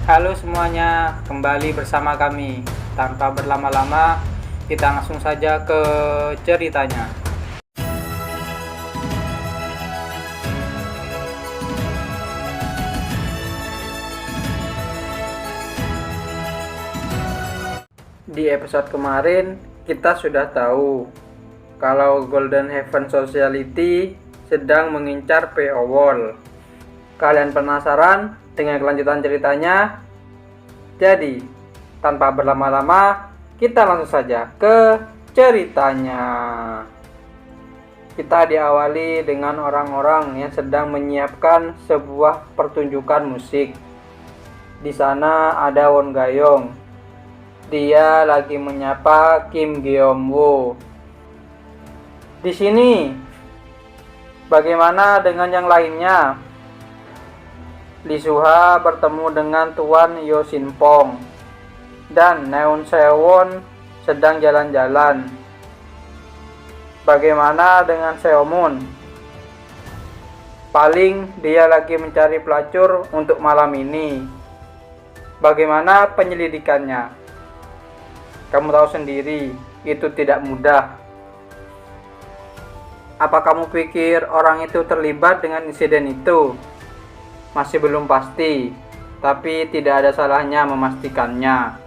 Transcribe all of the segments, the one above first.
Halo semuanya, kembali bersama kami. Tanpa berlama-lama, kita langsung saja ke ceritanya. Di episode kemarin, kita sudah tahu kalau Golden Heaven Society sedang mengincar PO Wall. Kalian penasaran dengan kelanjutan ceritanya? Jadi, tanpa berlama-lama, kita langsung saja ke ceritanya. Kita diawali dengan orang-orang yang sedang menyiapkan sebuah pertunjukan musik. Di sana ada Won Gayong. Dia lagi menyapa Kim Geom Woo. Di sini, bagaimana dengan yang lainnya? Lee Suha bertemu dengan Tuan Yo Sin Pong dan Neun Sewon sedang jalan-jalan. Bagaimana dengan Seomun? Paling dia lagi mencari pelacur untuk malam ini. Bagaimana penyelidikannya? Kamu tahu sendiri, itu tidak mudah. Apa kamu pikir orang itu terlibat dengan insiden itu? Masih belum pasti, tapi tidak ada salahnya memastikannya.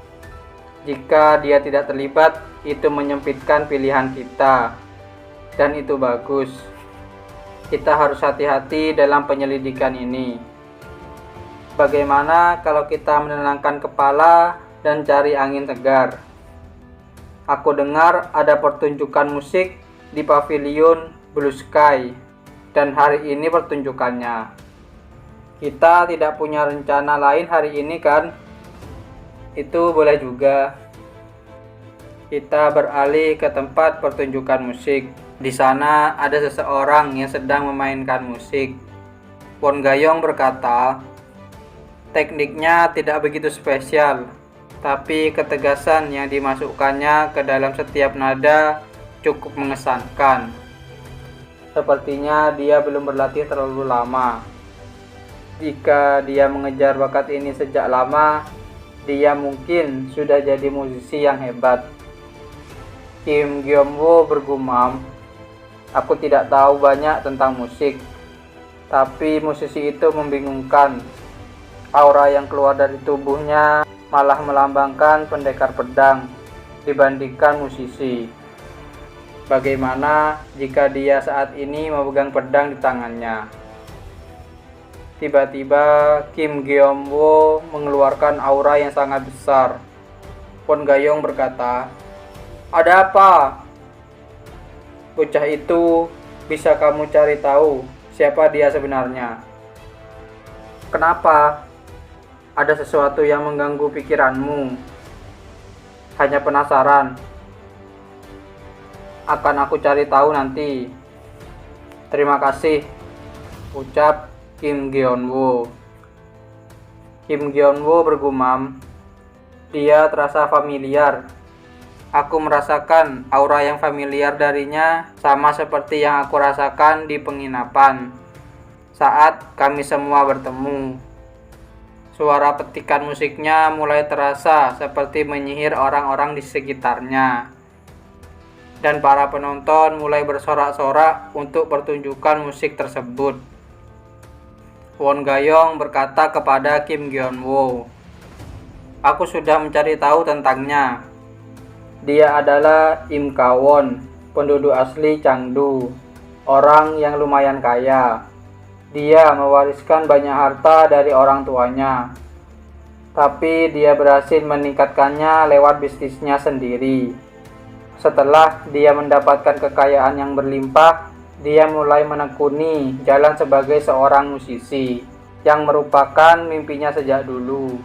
Jika dia tidak terlibat, itu menyempitkan pilihan kita. Dan itu bagus. Kita harus hati-hati dalam penyelidikan ini. Bagaimana kalau kita menenangkan kepala dan cari angin segar? Aku dengar ada pertunjukan musik di Pavilion Blue Sky, dan hari ini pertunjukannya. Kita tidak punya rencana lain hari ini kan? Itu boleh juga. Kita beralih ke tempat pertunjukan musik. Di sana ada seseorang yang sedang memainkan musik. Won Gayong berkata, tekniknya tidak begitu spesial, tapi ketegasan yang dimasukkannya ke dalam setiap nada cukup mengesankan. Sepertinya dia belum berlatih terlalu lama. Jika dia mengejar bakat ini sejak lama, dia mungkin sudah jadi musisi yang hebat. Kim Geom Woo bergumam, aku tidak tahu banyak tentang musik, tapi musisi itu membingungkan. Aura yang keluar dari tubuhnya malah melambangkan pendekar pedang dibandingkan musisi. Bagaimana jika dia saat ini memegang pedang di tangannya? Tiba-tiba Kim Geom Woo mengeluarkan aura yang sangat besar. Won Gayong berkata, ada apa? Bocah itu, bisa kamu cari tahu siapa dia sebenarnya? Kenapa? Ada sesuatu yang mengganggu pikiranmu? Hanya penasaran? Akan aku cari tahu nanti. Terima kasih, ucap Kim Geon Woo. Kim Geon Woo bergumam, dia terasa familiar. Aku merasakan aura yang familiar darinya sama seperti yang aku rasakan di penginapan saat kami semua bertemu. Suara petikan musiknya mulai terasa seperti menyihir orang-orang di sekitarnya. Dan para penonton mulai bersorak-sorak untuk pertunjukan musik tersebut. Won Gayong berkata kepada Kim Geon Woo, aku sudah mencari tahu tentangnya. Dia adalah Im Kawon, penduduk asli Changdu, orang yang lumayan kaya. Dia mewariskan banyak harta dari orang tuanya, tapi dia berhasil meningkatkannya lewat bisnisnya sendiri. Setelah dia mendapatkan kekayaan yang berlimpah, dia mulai menekuni jalan sebagai seorang musisi yang merupakan mimpinya sejak dulu.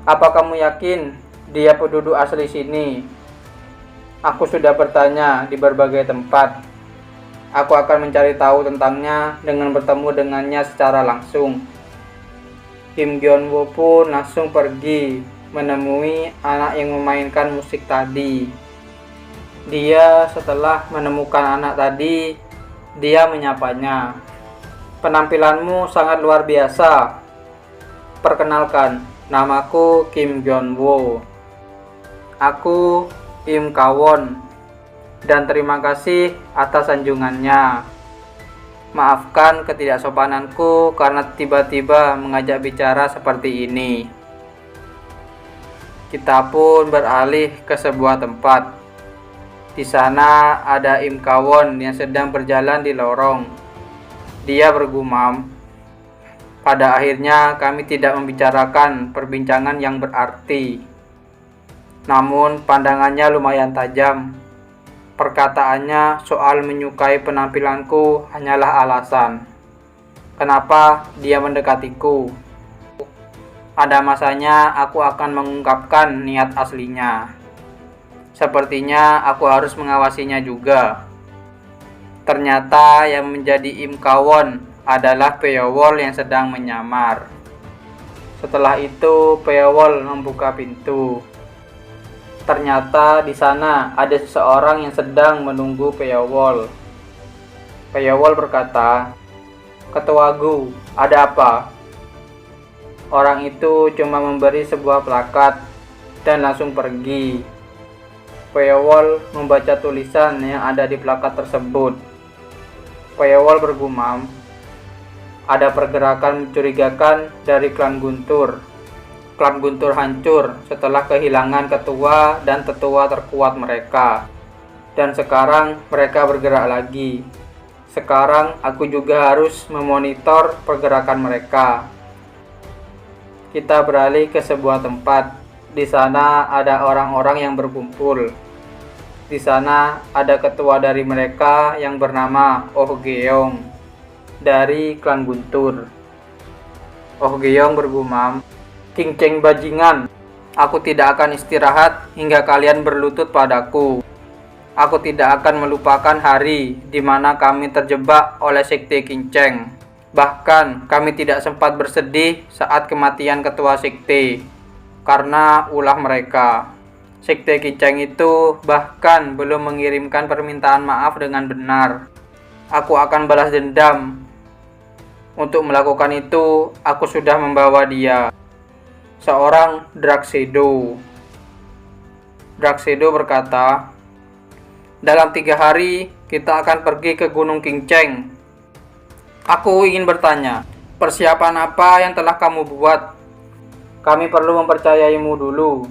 Apa kamu yakin dia penduduk asli sini? Aku sudah bertanya di berbagai tempat. Aku akan mencari tahu tentangnya dengan bertemu dengannya secara langsung. Kim Geon Woo pun langsung pergi menemui anak yang memainkan musik tadi. Dia setelah menemukan anak tadi, dia menyapanya. Penampilanmu sangat luar biasa. Perkenalkan, Namaku Kim Gyeonwoo. Aku Im Kawon dan terima kasih atas sanjungannya. Maafkan ketidaksopananku karena tiba-tiba mengajak bicara seperti ini. Kita pun beralih ke sebuah tempat. Di sana ada Im Kawon yang sedang berjalan di lorong. Dia bergumam, pada akhirnya kami tidak membicarakan perbincangan yang berarti. Namun pandangannya lumayan tajam. Perkataannya soal menyukai penampilanku hanyalah alasan kenapa dia mendekatiku. Ada masanya aku akan mengungkapkan niat aslinya. Sepertinya aku harus mengawasinya juga. Ternyata yang menjadi Im Kawon adalah Peowol yang sedang menyamar. Setelah itu Peowol membuka pintu. Ternyata di sana ada seseorang yang sedang menunggu Peowol. Peowol berkata, "Ketua Gu, ada apa?" Orang itu cuma memberi sebuah plakat dan langsung pergi. Peowol membaca tulisan yang ada di plakat tersebut. Peowol bergumam, "Ada pergerakan mencurigakan dari klan Guntur. Klan Guntur hancur setelah kehilangan ketua dan tetua terkuat mereka. Dan sekarang mereka bergerak lagi. Sekarang aku juga harus memonitor pergerakan mereka." Kita beralih ke sebuah tempat. Di sana ada orang-orang yang berkumpul. Di sana ada ketua dari mereka yang bernama Oh Geong dari klan Guntur. Oh Geong bergumam, "King Cheng bajingan, aku tidak akan istirahat hingga kalian berlutut padaku. Aku tidak akan melupakan hari di mana kami terjebak oleh sekte King Cheng. Bahkan kami tidak sempat bersedih saat kematian ketua sekte karena ulah mereka. Sekte King Cheng itu bahkan belum mengirimkan permintaan maaf dengan benar. Aku akan balas dendam. Untuk melakukan itu, aku sudah membawa dia." Seorang Drakshadow. Drakshadow berkata, "Dalam 3 hari kita akan pergi ke Gunung King Cheng. Aku ingin bertanya, persiapan apa yang telah kamu buat? Kami perlu mempercayaimu dulu.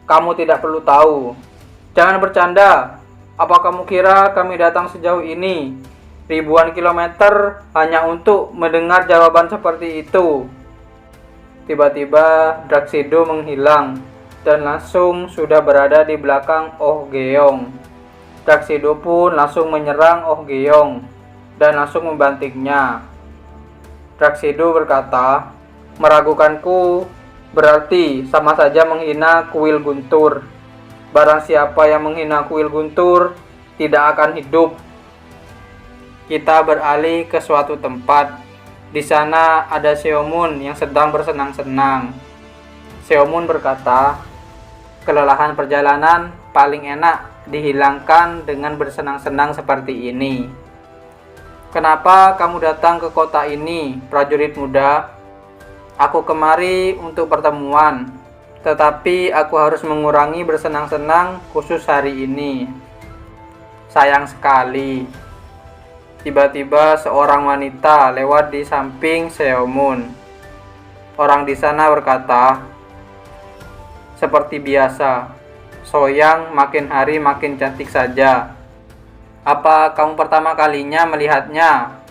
Kamu tidak perlu tahu. Jangan bercanda. Apa kamu kira kami datang sejauh ini, ribuan kilometer, hanya untuk mendengar jawaban seperti itu?" Tiba-tiba Drakshadow menghilang dan langsung sudah berada di belakang Oh Geong. Drakshadow pun langsung menyerang Oh Geong dan langsung membantingnya. Drakshadow berkata, "Meragukanku berarti sama saja menghina kuil Guntur. Barang siapa yang menghina kuil Guntur tidak akan hidup." Kita beralih ke suatu tempat. Di sana ada Seomun yang sedang bersenang-senang. Seomun berkata, "Kelelahan perjalanan paling enak dihilangkan dengan bersenang-senang seperti ini. Kenapa kamu datang ke kota ini, prajurit muda? Aku kemari untuk pertemuan, tetapi aku harus mengurangi bersenang-senang khusus hari ini. Sayang sekali." Tiba-tiba seorang wanita lewat di samping Seomun. Orang di sana berkata, "Seperti biasa, Soyang makin hari makin cantik saja. Apa kamu pertama kalinya melihatnya?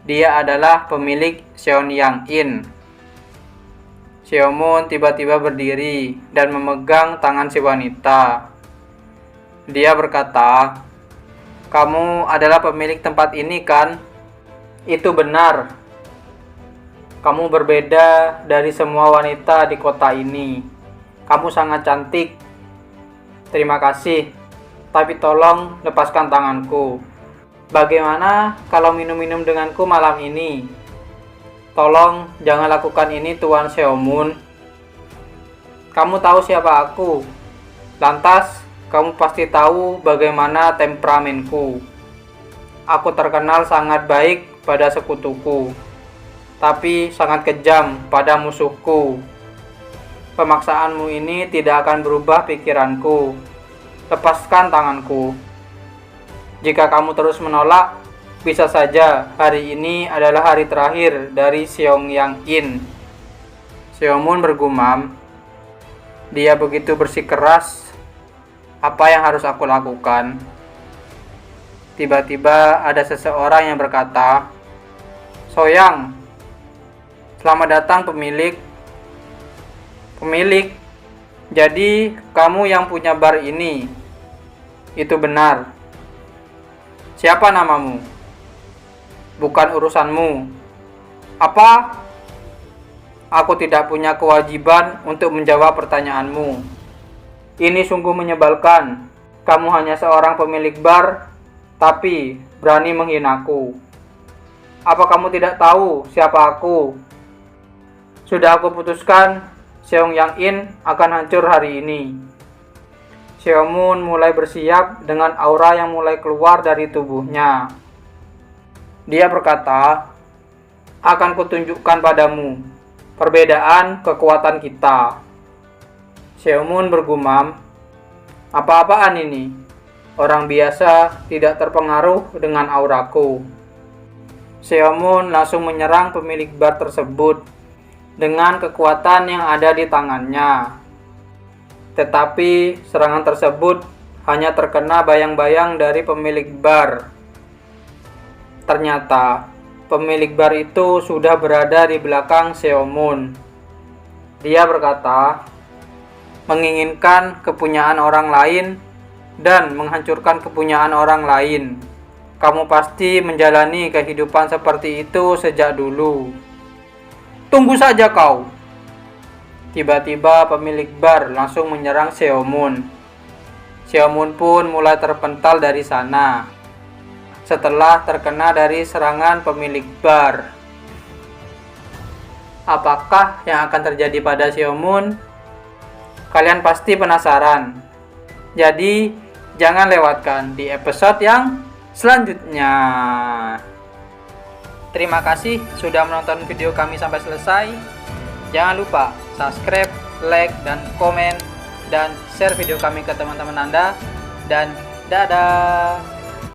Dia adalah pemilik Seonyang Inn." Seomun tiba-tiba berdiri dan memegang tangan si wanita. Dia berkata, "Kamu adalah pemilik tempat ini, kan?" "Itu benar. Kamu berbeda dari semua wanita di kota ini. Kamu sangat cantik. Terima kasih, tapi tolong lepaskan tanganku. Bagaimana kalau minum-minum denganku malam ini? Tolong jangan lakukan ini, Tuan Seomun. Kamu tahu siapa aku. Lantas kamu pasti tahu bagaimana temperamenku. Aku terkenal sangat baik pada sekutuku. tapi sangat kejam pada musuhku. Pemaksaanmu ini tidak akan berubah pikiranku. Lepaskan tanganku. Jika kamu terus menolak, bisa saja hari ini adalah hari terakhir dari Seong Yang In. Seomun bergumam. Dia begitu bersikeras. Apa yang harus aku lakukan? Tiba-tiba ada seseorang yang berkata, "Soyang, selamat datang pemilik." Pemilik, jadi kamu yang punya bar ini? Itu benar. Siapa namamu? Bukan urusanmu. Apa? Aku tidak punya kewajiban untuk menjawab pertanyaanmu. Ini sungguh menyebalkan. Kamu hanya seorang pemilik bar, tapi berani menghinaku. Apa kamu tidak tahu siapa aku? Sudah aku putuskan, Seong Yang In akan hancur hari ini. Seomun mulai bersiap dengan aura yang mulai keluar dari tubuhnya. Dia berkata, "Akan kutunjukkan padamu perbedaan kekuatan kita." Seomun bergumam, "Apa-apaan ini? Orang biasa tidak terpengaruh dengan auraku." Seomun langsung menyerang pemilik bar tersebut dengan kekuatan yang ada di tangannya. Tetapi serangan tersebut hanya terkena bayang-bayang dari pemilik bar. Ternyata pemilik bar itu sudah berada di belakang Seomun. Dia berkata, "Menginginkan kepunyaan orang lain dan menghancurkan kepunyaan orang lain. Kamu pasti menjalani kehidupan seperti itu sejak dulu. Tunggu saja kau." Tiba-tiba pemilik bar langsung menyerang Seomun. Seomun pun mulai terpental dari sana setelah terkena dari serangan pemilik bar. Apakah yang akan terjadi pada Seomun? Kalian pasti penasaran. Jadi jangan lewatkan di episode yang selanjutnya. Terima kasih sudah menonton video kami sampai selesai. Jangan lupa subscribe, like, dan komen, dan share video kami ke teman-teman Anda. Dan dadah!